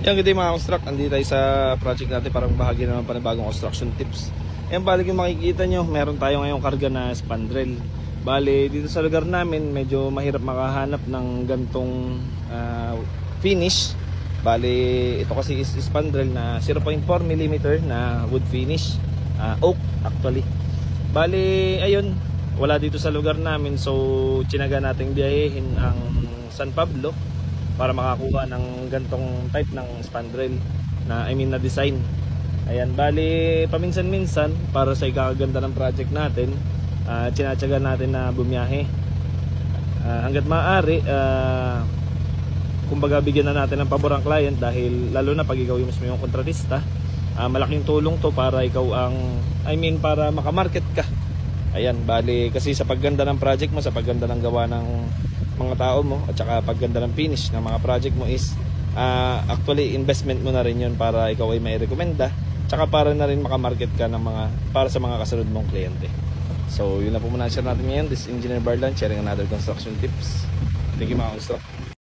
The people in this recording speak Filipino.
Yan, good day mga construct. Andito tayo sa project natin, parang bahagi naman pa ng bagong construction tips. Yan, bali kung makikita nyo, meron tayo ngayong karga na spandrel. Bali, dito sa lugar namin, medyo mahirap makahanap ng gantong finish. Bali, ito kasi is spandrel na 0.4mm na wood finish, oak actually. Bali, ayun, wala dito sa lugar namin, so tsinaga nating biyahehin ang San Pablo para makakuha ng gantong type ng spandrel na na design. Ayan, bali paminsan-minsan para sa ikakaganda ng project natin, tsinatsaga natin na bumiyahe hanggat maaari. Kumbaga bigyan na natin ng pabor ang client, dahil lalo na pag ikaw yung mismo yung kontratista, malaking tulong to para ikaw ang para makamarket ka. Ayan, bali kasi sa pagganda ng project mo, sa pagganda ng gawa ng mga tao mo, at saka pagganda ng finish ng mga project mo is actually investment mo na rin yun para ikaw ay may rekomenda, tsaka para na rin makamarket ka ng para sa mga kasunod mong kliyente. So yun na po muna share natin ngayon. This is Engineer Barlan sharing another construction tips. Thank you mga construct.